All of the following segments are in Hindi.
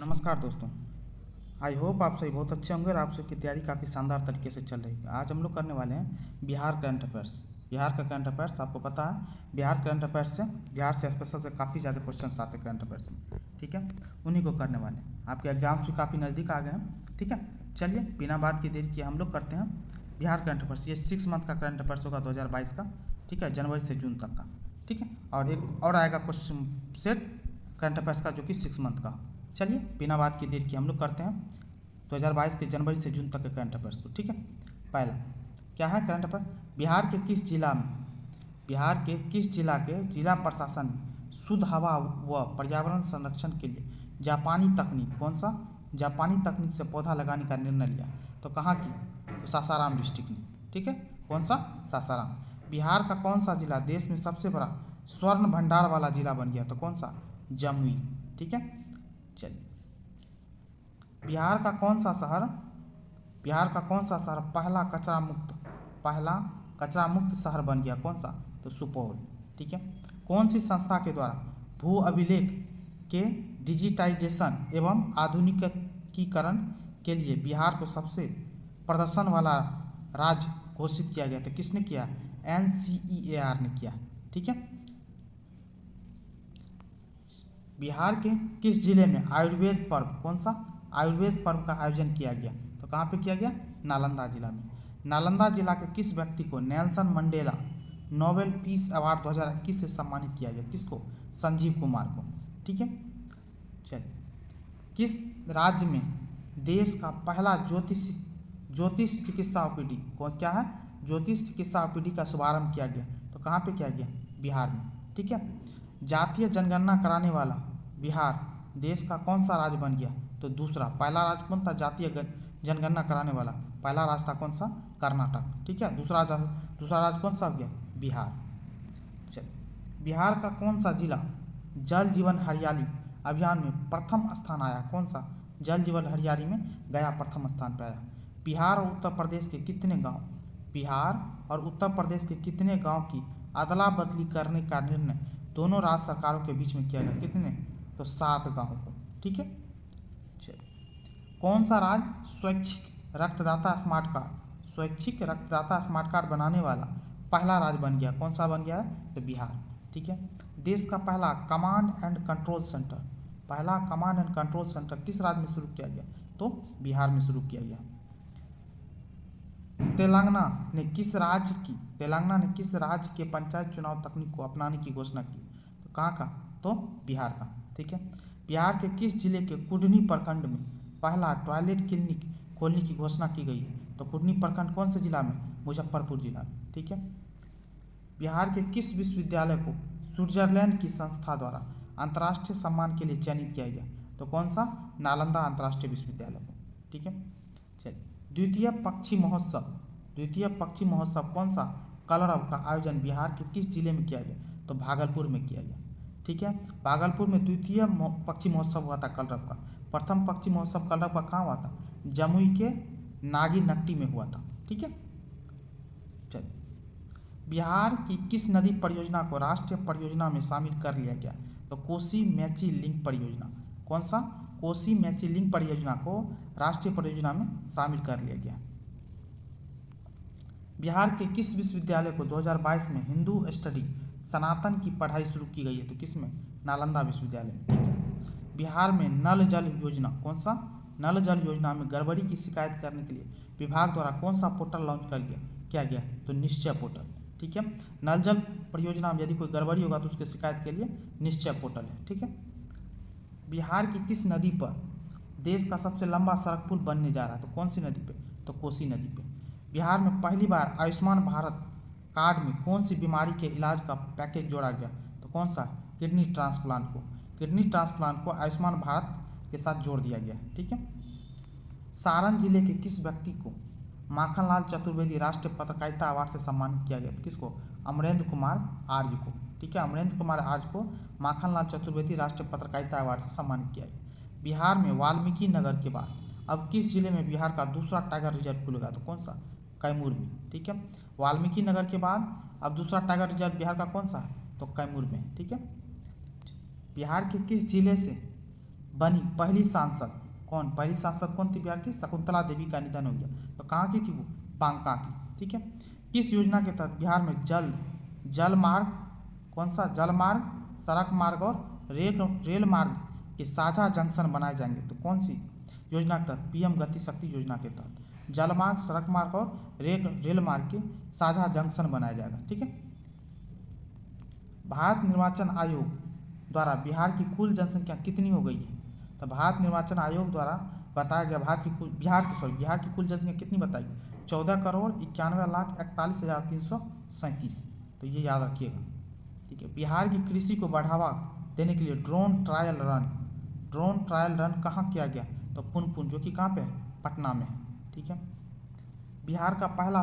नमस्कार दोस्तों। आई होप आप सभी बहुत अच्छे होंगे और आप सबकी तैयारी काफ़ी शानदार तरीके से चल रही है। आज हम लोग करने वाले हैं बिहार करंट अफेयर्स। बिहार का करंट अफेयर्स आपको पता है, बिहार करंट अफेयर्स से बिहार से स्पेशल से काफ़ी ज़्यादा क्वेश्चन आते हैं करंट अफेयर्स में। ठीक है, उन्हीं को करने वाले हैं। आपके एग्जाम्स भी काफ़ी नज़दीक आ गए हैं। ठीक है, चलिए बिना बात की देरी किए हम लोग करते हैं बिहार करंट अफेयर्स। ये 6 मंथ का करंट अफेयर्स होगा 2022 का। ठीक है, जनवरी से जून तक का। ठीक है, और एक और आएगा क्वेश्चन सेट करंट अफेयर्स का जो कि 6 मंथ का। चलिए बिना बात की देर की हम लोग करते हैं 2022 के जनवरी से जून तक के करंट अफेयर्स को। ठीक है, पहला क्या है करंट अफेयर, बिहार के किस जिला में, बिहार के किस जिला के जिला प्रशासन ने शुद्ध हवा व पर्यावरण संरक्षण के लिए जापानी तकनीक, कौन सा जापानी तकनीक से पौधा लगाने का निर्णय लिया? तो कहाँ की? तो सासाराम डिस्ट्रिक्ट में। ठीक है, कौन सा? सासाराम। बिहार का कौन सा जिला देश में सबसे बड़ा स्वर्ण भंडार वाला जिला बन गया? तो कौन सा? जमुई। ठीक है, चलिए बिहार का कौन सा शहर, बिहार का कौन सा शहर पहला कचरा मुक्त शहर बन गया? कौन सा? तो सुपौल। ठीक है, कौन सी संस्था के द्वारा भू अभिलेख के डिजिटाइजेशन एवं आधुनिकीकरण के लिए बिहार को सबसे प्रदर्शन वाला राज्य घोषित किया गया? तो किसने किया? NCEAR ने किया। ठीक है, बिहार के किस जिले में आयुर्वेद पर्व, कौन सा आयुर्वेद पर्व का आयोजन किया गया? तो कहाँ पे किया गया? नालंदा जिला में। नालंदा जिला के किस व्यक्ति को Nelson Mandela Nobel peace award 2021 से सम्मानित किया गया? किसको? संजीव कुमार को। ठीक है, चलिए किस राज्य में देश का पहला ज्योतिष चिकित्सा OPD, कौन क्या है? ज्योतिष चिकित्सा OPD का शुभारंभ किया गया? तो कहाँ पे किया गया? बिहार में। ठीक है, जातीय जनगणना कराने वाला बिहार देश का कौन सा राज्य बन गया? तो दूसरा। पहला राज्य कौन था जातीय जनगणना कराने वाला? पहला राज्य था कौन सा? कर्नाटक। ठीक है, दूसरा राज्य कौन सा हो गया? बिहार। चलिए बिहार का कौन सा जिला जल जीवन हरियाली अभियान में प्रथम स्थान आया? कौन सा? जल जीवन हरियाली में गया प्रथम स्थान पर आया। बिहार और उत्तर प्रदेश के कितने गांव, बिहार और उत्तर प्रदेश के कितने गांव की अदला बदली करने का निर्णय दोनों राज्य सरकारों के बीच में किया गया? कितने? तो 7 गांवों को। ठीक है, चलिए कौन सा राज्य स्वैच्छिक रक्तदाता स्मार्ट कार्ड बनाने वाला पहला राज्य बन गया? कौन सा बन गया है? तो बिहार। ठीक है, देश का पहला कमांड एंड कंट्रोल सेंटर किस राज्य में शुरू किया गया? तो बिहार में शुरू किया गया। तेलंगाना ने किस राज्य के पंचायत चुनाव तकनीक को अपनाने की घोषणा की? तो कहाँ का? तो बिहार का। ठीक है, बिहार के किस जिले के कुढ़नी प्रखंड में पहला टॉयलेट क्लिनिक खोलने की घोषणा की गई है? तो कुढ़नी प्रखंड कौन से जिला में? मुजफ्फरपुर जिला में। ठीक है, बिहार के किस विश्वविद्यालय को स्विट्जरलैंड की संस्था द्वारा अंतर्राष्ट्रीय सम्मान के लिए चयनित किया गया? तो कौन सा? नालंदा अंतर्राष्ट्रीय विश्वविद्यालय को। ठीक है, चलिए द्वितीय पक्षी महोत्सव कौन सा कलरव का आयोजन बिहार के किस जिले में किया गया? तो भागलपुर में किया गया। ठीक है, भागलपुर में द्वितीय पक्षी महोत्सव हुआ था कलरव का। प्रथम पक्षी महोत्सव कलरव का कहाँ हुआ था? जमुई के नागीनट्टी में हुआ था। ठीक है, चलिए बिहार की किस नदी परियोजना को राष्ट्रीय परियोजना में शामिल कर लिया गया? तो कोसी मेची लिंक परियोजना। कौन सा? कोसी मेची लिंक परियोजना को राष्ट्रीय परियोजना में शामिल कर लिया गया। बिहार के किस विश्वविद्यालय को 2022 में हिंदू स्टडी सनातन की पढ़ाई शुरू की गई है? तो किस में? नालंदा विश्वविद्यालय में। ठीक है, बिहार में नल जल योजना, कौन सा? नल जल योजना में गड़बड़ी की शिकायत करने के लिए विभाग द्वारा कौन सा पोर्टल लॉन्च किया गया? तो निश्चय पोर्टल। ठीक है, नल जल परियोजना में यदि कोई गड़बड़ी होगा तो उसके शिकायत के लिए निश्चय पोर्टल है। ठीक है, बिहार की किस नदी पर देश का सबसे लंबा सड़क पुल बनने जा रहा है? तो कौन सी नदी पे? तो कोसी नदी पे। बिहार में पहली बार आयुष्मान भारत कार्ड में कौन सी बीमारी के इलाज का पैकेज जोड़ा गया? तो कौन सा? किडनी ट्रांसप्लांट को आयुष्मान भारत के साथ जोड़ दिया गया। ठीक है, सारण जिले के किस व्यक्ति को माखनलाल चतुर्वेदी राष्ट्रीय पत्रकारिता अवार्ड से सम्मानित किया गया? किसको? अमरेंद्र कुमार आर्य को। ठीक है, अमरेंद्र कुमार आर्य को माखनलाल चतुर्वेदी राष्ट्रीय पत्रकारिता अवार्ड से सम्मानित किया गया। बिहार में वाल्मीकि नगर के बाद अब किस जिले में बिहार का दूसरा टाइगर रिजर्व खुलेगा? तो कौन सा? कैमूर में। ठीक है, वाल्मीकि नगर के बाद अब दूसरा टाइगर रिजर्व बिहार का कौन सा है? तो कैमूर में। ठीक है, बिहार के किस जिले से बनी पहली सांसद कौन, पहली सांसद कौन थी बिहार की, शकुंतला देवी का निधन हो गया। तो कहाँ की थी वो, बांका की, ठीक है। किस योजना के तहत बिहार में जल मार्ग, कौन सा जल मार्ग, सड़क मार्ग और रेल मार्ग के साझा जंक्शन बनाए जाएंगे, तो कौन सी योजना के तहत, पीएम गति शक्ति योजना के तहत जल मार्ग, सड़क मार्ग और रेल मार्ग के साझा जंक्शन बनाया जाएगा, ठीक है। भारत निर्वाचन आयोग द्वारा बिहार की कुल जनसंख्या कितनी हो गई है, तो भारत निर्वाचन आयोग द्वारा बताया गया बिहार की कुल जनसंख्या कितनी बताई, 14,91,41,337। तो ये याद रखिएगा, ठीक है। बिहार की कृषि को बढ़ावा देने के लिए ड्रोन ट्रायल रन कहाँ किया गया, तो पुनपुन, जो कि कहाँ पे है, पटना में, ठीक है। बिहार का पहला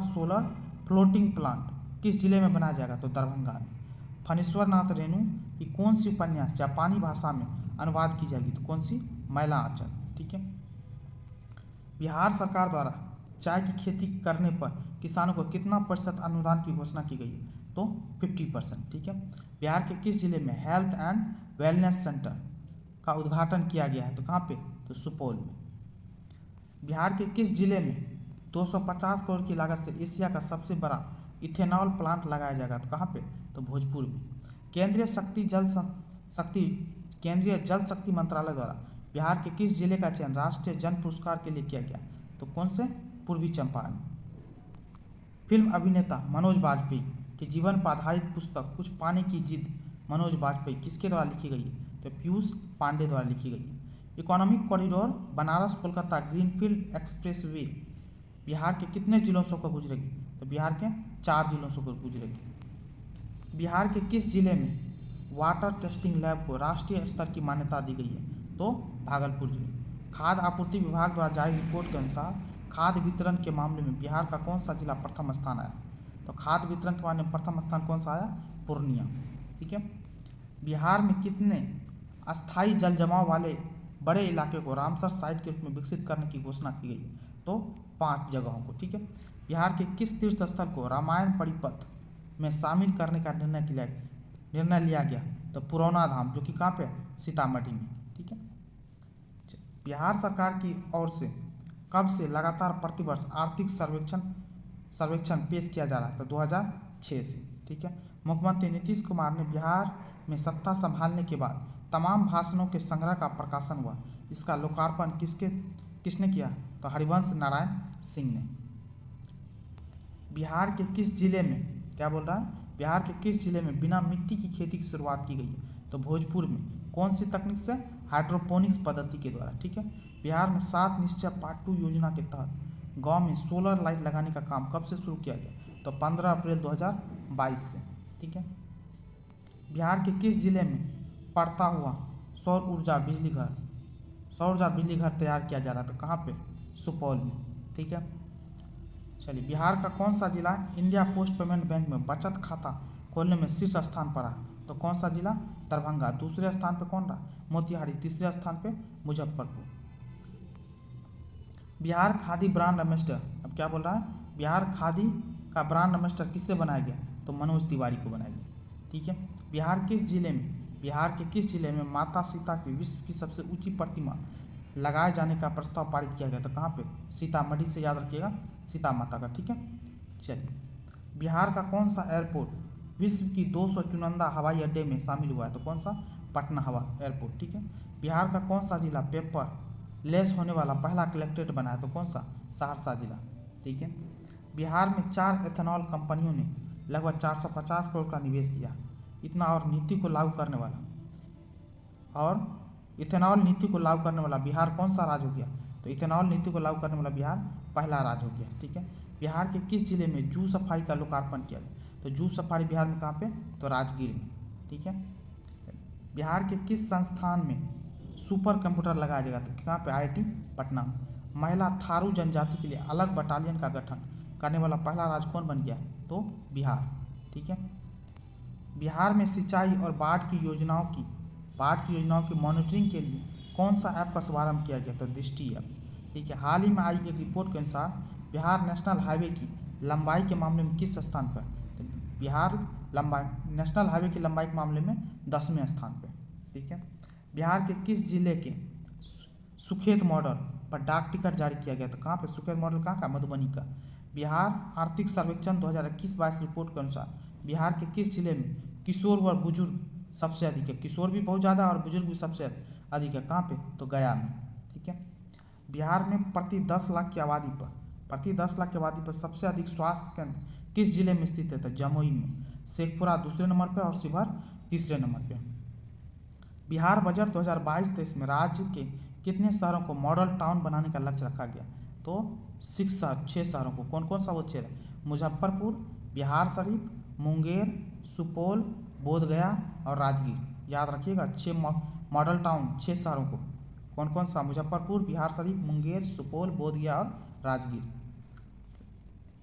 सोलर फ्लोटिंग प्लांट किस जिले में बनाया जाएगा, तो दरभंगा में। फणीश्वर नाथ रेणु की कौन सी उपन्यास जापानी भाषा में अनुवाद की जाएगी, तो कौन सी, मैला आंचल, ठीक है। बिहार सरकार द्वारा चाय की खेती करने पर किसानों को कितना प्रतिशत अनुदान की घोषणा की गई है, तो 50%, ठीक है। बिहार के किस जिले में हेल्थ एंड वेलनेस सेंटर का उद्घाटन किया गया है, तो कहाँ पे, तो सुपौल में। बिहार के किस जिले में 250 करोड़ की लागत से एशिया का सबसे बड़ा इथेनॉल प्लांट लगाया जाएगा, तो कहाँ पे, तो भोजपुर में। केंद्रीय जल शक्ति मंत्रालय द्वारा बिहार के किस जिले का चयन राष्ट्रीय जन पुरस्कार के लिए किया गया, तो कौन से, पूर्वी चंपारण। फिल्म अभिनेता मनोज बाजपेयी के जीवन पर आधारित पुस्तक कुछ पाने की जिद मनोज बाजपेयी किसके द्वारा लिखी गई है, तो पीयूष पांडे द्वारा लिखी गई है। Economic corridor Banaras Kolkata greenfield expressway Bihar के कितने जिलों से होकर गुजरेगी, तो बिहार के 4 जिलों से होकर गुजरेगी। बिहार के किस जिले में वाटर टेस्टिंग लैब को राष्ट्रीय स्तर की मान्यता दी गई है, तो भागलपुर जिले। खाद्य आपूर्ति विभाग द्वारा जारी रिपोर्ट के अनुसार खाद्य वितरण के मामले में बिहार का कौन सा जिला प्रथम स्थान आया, तो खाद्य वितरण के मामले में प्रथम स्थान कौन सा आया, पूर्णिया, ठीक है। बिहार में कितने अस्थायी जल जमाव वाले बड़े इलाके को रामसर साइट के रूप में विकसित करने की घोषणा की गई, तो 5 जगहों को, ठीक है। बिहार के किस तीर्थ स्थल को रामायण परिपथ में शामिल करने का निर्णय लिया गया, तो पुरौना धाम, जो कि कहाँ पे, सीतामढ़ी में, ठीक है। बिहार सरकार की ओर से कब से लगातार प्रतिवर्ष आर्थिक सर्वेक्षण पेश किया जा रहा है, तो 2006 से, ठीक है। मुख्यमंत्री नीतीश कुमार ने बिहार में सत्ता संभालने के बाद तमाम भाषणों के संग्रह का प्रकाशन हुआ, इसका लोकार्पण किसने किया, तो हरिवंश नारायण सिंह ने। बिहार के किस जिले में, क्या बोल रहा है, बिहार के किस जिले में बिना मिट्टी की खेती की शुरुआत की गई है, तो भोजपुर में। कौन सी तकनीक से, हाइड्रोपोनिक्स पद्धति के द्वारा, ठीक है। बिहार में 7 निश्चय पार्ट 2 योजना के तहत गांव में सोलर लाइट लगाने का काम कब से शुरू किया गया, तो 15 अप्रैल 2022 से, ठीक है। बिहार के किस जिले में पड़ता हुआ सौर ऊर्जा बिजली घर तैयार किया जा रहा है, तो कहाँ पे, सुपौल में, ठीक है। चलिए, बिहार का कौन सा जिला इंडिया पोस्ट पेमेंट बैंक में बचत खाता खोलने में शीर्ष स्थान पर रहा, तो कौन सा जिला, दरभंगा। दूसरे स्थान पे कौन रहा, मोतिहारी। तीसरे स्थान पे मुजफ्फरपुर। बिहार खादी ब्रांड एम्बेसडर, अब क्या बोल रहा है, बिहार खादी का ब्रांड एम्बेसडर किससे बनाया गया, तो मनोज तिवारी को बनाया गया, ठीक है। बिहार के किस जिले में माता सीता की विश्व की सबसे ऊंची प्रतिमा लगाए जाने का प्रस्ताव पारित किया गया, तो कहाँ पे, सीतामढ़ी से, याद रखिएगा, सीता माता का, ठीक है। चलिए, बिहार का कौन सा एयरपोर्ट विश्व की 200 चुनिंदा हवाई अड्डे में शामिल हुआ है, तो कौन सा, पटना हवा एयरपोर्ट, ठीक है। बिहार का कौन सा जिला पेपर लेस होने वाला पहला कलेक्ट्रेट बना है, तो कौन सा, सहरसा जिला, ठीक है। बिहार में 4 एथेनॉल कंपनियों ने लगभग 450 करोड़ का निवेश किया, इतना। और इथेनॉल नीति को लागू करने वाला बिहार कौन सा राज्य हो गया, तो इथेनॉल नीति को लागू करने वाला बिहार पहला राज्य हो गया, ठीक है। बिहार के किस जिले में जू सफारी का लोकार्पण किया गया, तो जू सफारी बिहार में कहाँ पे, तो राजगीर में, ठीक है। बिहार के किस संस्थान में सुपर कंप्यूटर लगाया जाएगा, तो कहाँ पे, IIT पटना में। महिला थारू जनजाति के लिए अलग बटालियन का गठन करने वाला पहला राज्य कौन बन गया, तो बिहार, ठीक है। बिहार में सिंचाई और बाढ़ की योजनाओं की मॉनिटरिंग के लिए कौन सा ऐप का शुभारंभ किया गया, तो दृष्टि ऐप, ठीक है। हाल ही में आई एक रिपोर्ट के अनुसार बिहार नेशनल हाईवे की लंबाई के मामले में किस स्थान पर, तो बिहार नेशनल हाईवे की लंबाई के मामले में 10वें स्थान पर, ठीक है। बिहार के किस जिले के सुखेत मॉडल पर डाक टिकट जारी किया गया? तो कहाँ पे सुखेत मॉडल कहाँ का? मधुबनी का। बिहार आर्थिक सर्वेक्षण 2021-22 रिपोर्ट के अनुसार बिहार के किस जिले में किशोर व बुजुर्ग सबसे अधिक है? किशोर भी बहुत ज़्यादा और बुजुर्ग भी सबसे अधिक है। कहाँ पे? तो गया में। ठीक है। बिहार में प्रति 10 लाख की आबादी पर सबसे अधिक स्वास्थ्य केंद्र किस जिले में स्थित है? तो जमुई में। शेखपुरा दूसरे नंबर पे और शिवहर तीसरे नंबर पे। बिहार बजट 2022-23 में राज्य के कितने शहरों को मॉडल टाउन बनाने का लक्ष्य रखा गया? तो 6 शहरों को। कौन कौन सा वो 6 है? मुजफ्फरपुर, बिहार शरीफ, मुंगेर, सुपौल, बोधगया और राजगीर। याद रखिएगा 6 मॉडल टाउन 6 शहरों को। कौन कौन सा? मुजफ्फरपुर, बिहार शरीफ, मुंगेर, सुपौल, बोधगया और राजगीर।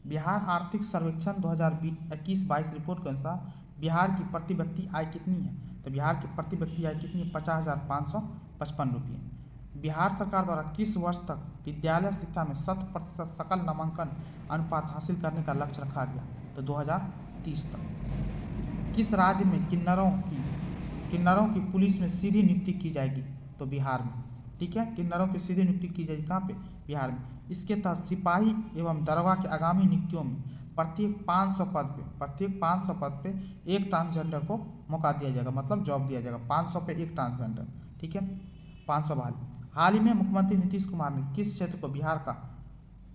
बिहार आर्थिक सर्वेक्षण 2021-22 रिपोर्ट के अनुसार बिहार की प्रति व्यक्ति आय कितनी है? तो बिहार की प्रति व्यक्ति आय कितनी है? 50,555 रुपये। बिहार सरकार द्वारा किस वर्ष तक विद्यालय शिक्षा में 100% सकल नामांकन अनुपात हासिल करने का लक्ष्य रखा गया? तो 2030 तक। किस राज्य में किन्नरों की पुलिस में सीधी नियुक्ति की जाएगी? तो बिहार में। ठीक है। किन्नरों की सीधी नियुक्ति की जाएगी कहाँ पे? बिहार में। इसके तहत सिपाही एवं दरोगा के आगामी नियुक्तियों में प्रत्येक 500 पद पे एक ट्रांसजेंडर को मौका दिया जाएगा, मतलब जॉब दिया जाएगा। 500 पे एक ट्रांसजेंडर। ठीक है। 500 बहाली। हाल ही में मुख्यमंत्री नीतीश कुमार ने किस क्षेत्र को बिहार का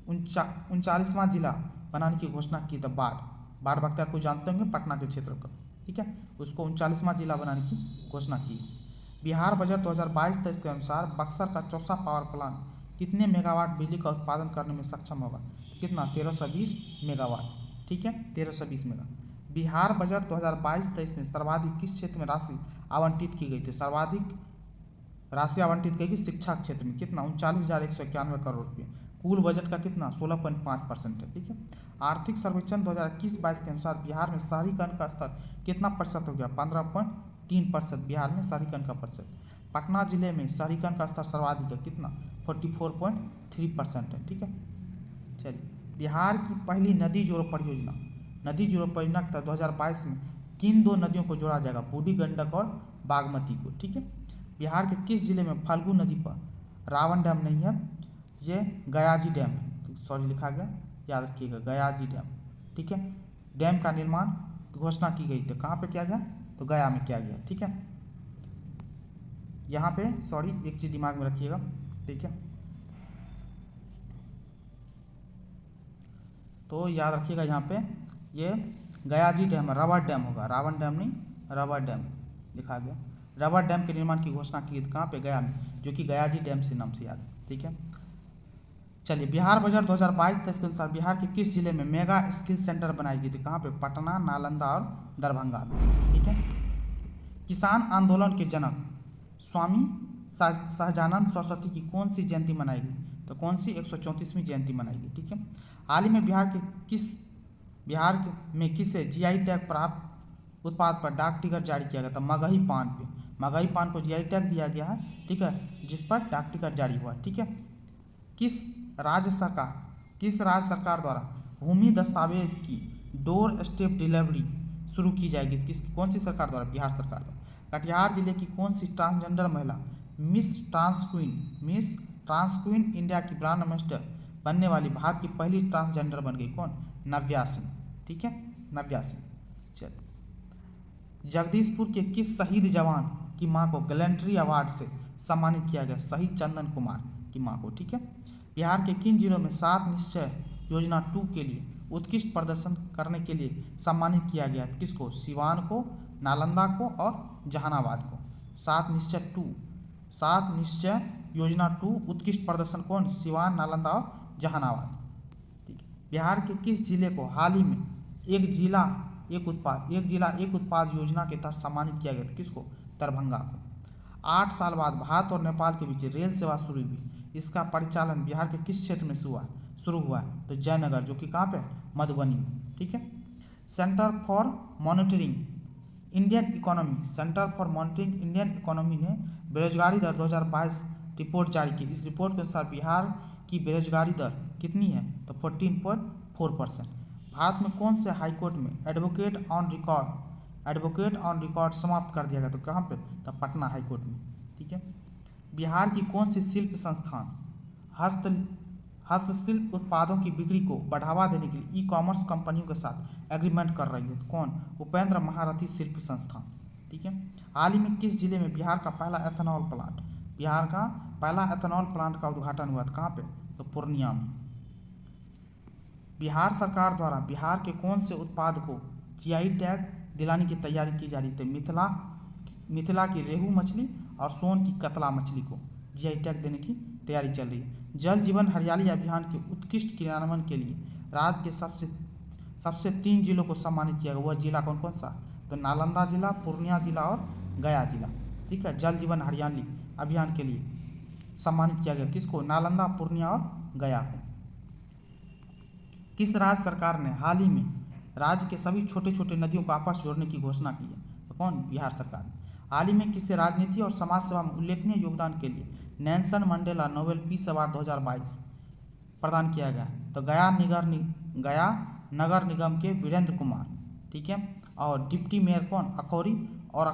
39वां जिला बनाने की घोषणा की? तो बाढ़ बख्तियार को जानते होंगे, पटना के क्षेत्र को। ठीक है। उसको 39वां जिला बनाने की घोषणा की। बिहार बजट 2022-23 के अनुसार बक्सर का चौसा पावर प्लांट कितने मेगावाट बिजली का उत्पादन करने में सक्षम होगा? कितना? 1320 मेगावाट। ठीक है। 1320 मेगा। बिहार बजट 2022-23 में सर्वाधिक किस क्षेत्र में राशि आवंटित की गई थी? सर्वाधिक राशि आवंटित की गई शिक्षा क्षेत्र में। कितना? 39,191 करोड़ रुपये। कुल बजट का कितना? 16.5% है। ठीक है। आर्थिक सर्वेक्षण 2021-22 के अनुसार बिहार में शहरीकरण का स्तर कितना प्रतिशत हो गया? 15.3%। बिहार में शहरीकरण का प्रतिशत। पटना जिले में शहरीकरण का स्तर सर्वाधिक है। कितना? 44.3% है। ठीक है। चलिए, बिहार की पहली नदी जोड़ो परियोजना के तहत 2022 में किन 2 नदियों को जोड़ा जाएगा? बूढ़ी गंडक और बागमती को। ठीक है। बिहार के किस जिले में फल्गु नदी पर रावण डैम नहीं है? ये गयाजी डैम है। तो सॉरी लिखा गया, याद रखिएगा, गयाजी डैम। ठीक है। डैम का निर्माण घोषणा की गई थी। कहाँ पे किया गया? तो गया में किया गया। ठीक है। यहाँ पे सॉरी एक चीज दिमाग में रखिएगा। ठीक है। तो याद रखिएगा यहाँ पे ये गयाजी डैम है, रबर डैम होगा, रावण डैम नहीं, रबर डैम लिखा गया। रबर डैम के निर्माण की घोषणा की थी कहाँ पे? गया में, जो कि गयाजी डैम से नाम से याद है। ठीक है। चलिए, बिहार बजट 2022-23 के अनुसार बिहार के किस जिले में मेगा स्किल सेंटर बनाई गई थी? कहाँ पे? पटना, नालंदा और दरभंगा में। ठीक है। किसान आंदोलन के जनक स्वामी सहजानंद सरस्वती की कौन सी जयंती मनाई गई? तो कौन सी? 134वीं जयंती मनाई गई। ठीक है। हाल ही में बिहार में किसे जीआई टैग प्राप्त उत्पाद पर डाक टिकट जारी किया गया था? मगही पान पे। मगही पान को जीआई टैग दिया गया है। ठीक है। जिस पर डाक टिकट जारी हुआ। ठीक है। किस राज्य सरकार द्वारा भूमि दस्तावेज की डोर स्टेप डिलीवरी शुरू की जाएगी? कौन सी सरकार द्वारा? बिहार सरकार द्वारा। कटिहार जिले की कौन सी ट्रांसजेंडर महिला मिस ट्रांस क्वीन इंडिया की ब्रांड एम्बेसडर बनने वाली भारत की पहली ट्रांसजेंडर बन गई? कौन? नव्या सिंह। ठीक है। नव्या सिंह। चलिए, जगदीशपुर के किस शहीद जवान की मां को गैलेंट्री अवार्ड से सम्मानित किया गया? शहीद चंदन कुमार की मां को। ठीक है। बिहार के किन जिलों में 7 निश्चय योजना 2 के लिए उत्कृष्ट प्रदर्शन करने के लिए सम्मानित किया गया? किसको? सिवान को, नालंदा को और जहानाबाद को। 7 निश्चय योजना 2 उत्कृष्ट प्रदर्शन कौन? सिवान, नालंदा और जहानाबाद। ठीक है। बिहार के किस जिले को हाल ही में एक जिला एक उत्पाद योजना के तहत सम्मानित किया गया था? किसको? दरभंगा को। 8 साल बाद भारत और नेपाल के बीच रेल सेवा शुरू हुई। इसका परिचालन बिहार के किस क्षेत्र में शुरू हुआ है? तो जयनगर, जो कि कहाँ पे? मधुबनी में। ठीक है। Centre for monitoring Indian economy ने बेरोजगारी दर 2022 रिपोर्ट जारी की। इस रिपोर्ट के अनुसार बिहार की बेरोजगारी दर कितनी है? तो 14.4%। भारत में कौन से हाईकोर्ट में एडवोकेट ऑन रिकॉर्ड समाप्त कर दिया गया? तो कहाँ पे? तो पटना हाईकोर्ट में। ठीक है। बिहार की कौन सी शिल्प संस्थान हस्तशिल्प उत्पादों की बिक्री को बढ़ावा देने के लिए ई-कॉमर्स कंपनियों के साथ एग्रीमेंट कर रही है? कौन? उपेंद्र महारथी शिल्प संस्थान। ठीक है। हाल ही में किस जिले में बिहार का पहला एथेनॉल प्लांट का उद्घाटन हुआ था? कहाँ पे? तो पूर्णिया में। बिहार सरकार द्वारा बिहार के कौन से उत्पाद को जीआई टैग दिलाने की तैयारी की जा रही थी? मिथिला की रेहू मछली और सोन की कतला मछली को जीआई टैग देने की तैयारी चल रही है। जल जीवन हरियाली अभियान के उत्कृष्ट क्रियान्वयन के लिए राज्य के सबसे 3 जिलों को सम्मानित किया गया। वह जिला कौन कौन सा? तो नालंदा जिला, पूर्णिया जिला और गया जिला। ठीक है। जल जीवन हरियाली अभियान के लिए सम्मानित किया गया किसको? नालंदा, पूर्णिया और गया को। किस राज्य सरकार ने हाल ही में राज्य के सभी छोटे छोटे नदियों को आपस जोड़ने की घोषणा की है? तो कौन? बिहार सरकार ने। हाल ही में किसे राजनीति और समाज सेवा में उल्लेखनीय योगदान के लिए Nelson Mandela Nobel peace award 2022 प्रदान किया गया? तो गया नगर निगम के वीरेंद्र कुमार। ठीक है। और डिप्टी मेयर कौन? अखौरी और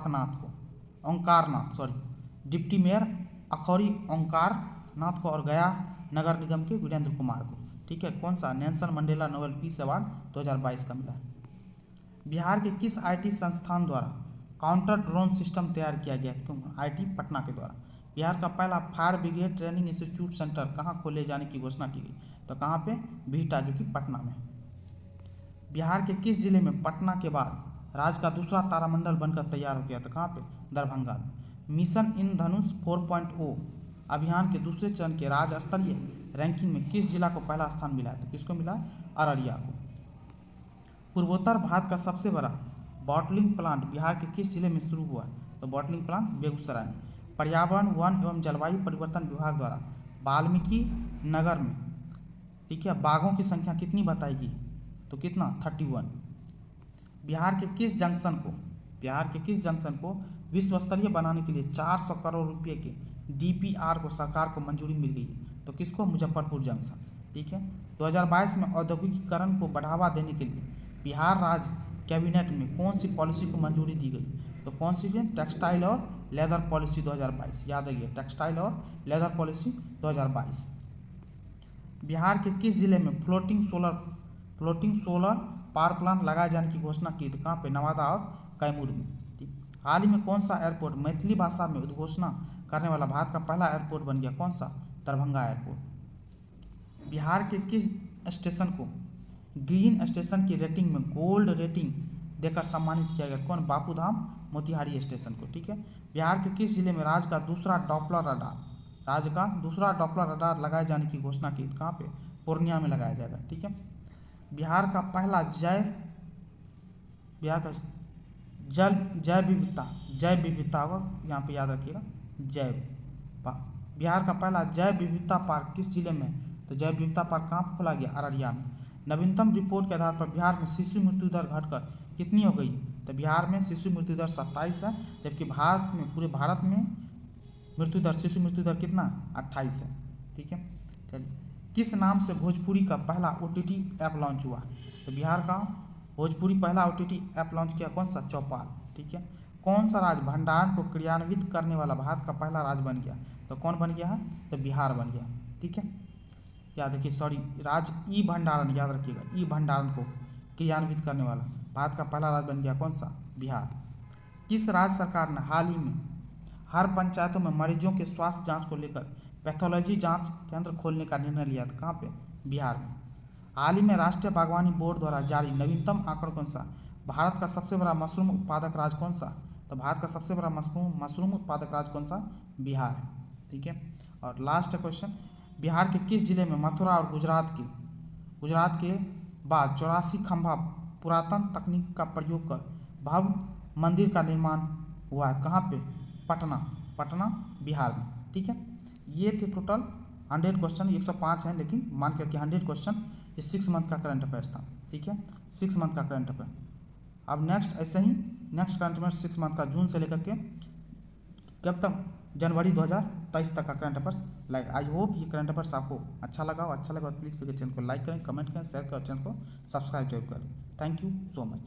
डिप्टी मेयर अखौरी ओंकारनाथ को और गया नगर निगम के वीरेंद्र कुमार को। ठीक है। कौन सा? Nelson Mandela Nobel peace award 2022 का मिला है। बिहार के किस आईटी संस्थान द्वारा काउंटर ड्रोन सिस्टम तैयार किया गया? क्यों? आईटी पटना के द्वारा। बिहार का पहला fire brigade training institute centre कहाँ खोले जाने की घोषणा की गई? तो कहाँ पे? बिहटा, जो कि पटना में। बिहार के किस जिले में पटना के बाद राज्य का दूसरा तारामंडल बनकर तैयार हो गया? तो कहाँ पे? दरभंगा में। मिशन इंद्रधनुष 4.0 अभियान के दूसरे चरण के राज्य स्तरीय रैंकिंग में किस जिला को पहला स्थान मिला है? तो किसको मिला? अररिया को। पूर्वोत्तर भारत का सबसे बड़ा बॉटलिंग प्लांट बिहार के किस जिले में शुरू हुआ? तो बॉटलिंग प्लांट बेगूसराय में। पर्यावरण, वन एवं जलवायु परिवर्तन विभाग द्वारा वाल्मीकि नगर में, ठीक है, बाघों की संख्या कितनी बताई गई? तो कितना? 31। बिहार के किस जंक्शन को विश्व स्तरीय बनाने के लिए 400 करोड़ रुपए के डीपीआर को सरकार को मंजूरी मिल गई? तो किसको? मुजफ्फरपुर जंक्शन। ठीक है। 2022 में औद्योगिकीकरण को बढ़ावा देने के लिए बिहार राज्य कैबिनेट में कौन सी पॉलिसी को मंजूरी दी गई? तो कौन सी? टेक्सटाइल और लेदर पॉलिसी 2022। याद रखिए, टेक्सटाइल और लेदर पॉलिसी 2022। बिहार के किस जिले में फ्लोटिंग सोलर पावर प्लांट लगाए जाने की घोषणा की? तो कहाँ पे? नवादा और कैमूर में। ठीक। हाल ही में कौन सा एयरपोर्ट मैथिली भाषा में उद्घोषणा करने वाला भारत का पहला एयरपोर्ट बन गया? कौन सा? दरभंगा एयरपोर्ट। बिहार के किस स्टेशन को ग्रीन स्टेशन की रेटिंग में गोल्ड रेटिंग देकर सम्मानित किया गया? कौन? बापूधाम मोतिहारी स्टेशन को। ठीक है। बिहार के किस जिले में राज्य का दूसरा डॉपलर रडार लगाए जाने की घोषणा की? कहाँ पे? पूर्णिया में लगाया जाएगा। ठीक है। बिहार का पहला जैव विविधता होगा, यहाँ पे याद रखिएगा, बिहार का पहला जैव विविधता पार्क किस जिले में? तो जैव विविधता पार्क कहाँ पर खोला गया? अररिया में। नवीनतम रिपोर्ट के आधार पर बिहार में शिशु मृत्यु दर घटकर कितनी हो गई? तो बिहार में शिशु मृत्यु दर 27 है, जबकि पूरे भारत में शिशु मृत्यु दर कितना? 28 है। ठीक है। चलिए, किस नाम से भोजपुरी का पहला OTT ऐप लॉन्च हुआ? तो बिहार का भोजपुरी पहला OTT ऐप लॉन्च किया कौन सा? चौपाल। ठीक है। कौन सा राज्य भंडारण को क्रियान्वित करने वाला भारत का पहला राज्य बन गया? तो कौन बन गया है? तो बिहार बन गया। ठीक है। याद रखिए, राज्य ई भंडारण, याद रखिएगा, ई भंडारण को क्रियान्वित करने वाला भारत का पहला राज्य बन गया कौन सा? बिहार। किस राज्य सरकार ने हाल ही में हर पंचायतों में मरीजों के स्वास्थ्य जांच को लेकर पैथोलॉजी जांच केंद्र खोलने का निर्णय लिया था? कहाँ पे? बिहार में। हाल ही में राष्ट्रीय बागवानी बोर्ड द्वारा जारी नवीनतम आंकड़ा कौन सा? भारत का सबसे बड़ा मशरूम उत्पादक राज्य कौन सा? तो भारत का सबसे बड़ा मशरूम उत्पादक राज्य कौन सा? बिहार। ठीक है। और लास्ट क्वेश्चन, बिहार के किस जिले में मथुरा और गुजरात के बाद 84 खंभा पुरातन तकनीक का प्रयोग कर भव्य मंदिर का निर्माण हुआ है? कहाँ पे? पटना बिहार में। ठीक है। ये थे टोटल 100 क्वेश्चन, 105 हैं, लेकिन मान कर के 100 क्वेश्चन ये 6 मंथ का करंट अफेयर्स था। ठीक है। 6 मंथ का करंट अफेयर। अब नेक्स्ट करंट अफेयर 6 मंथ का, जून से लेकर के कब तक? जनवरी 2023 तक का current affairs like. I hope ये करंट अफेयर्स आपको अच्छा लगा तो प्लीज़ करके चैनल को लाइक करें, कमेंट करें, शेयर करें, चैनल को सब्सक्राइब जरूर करें। Thank you so much.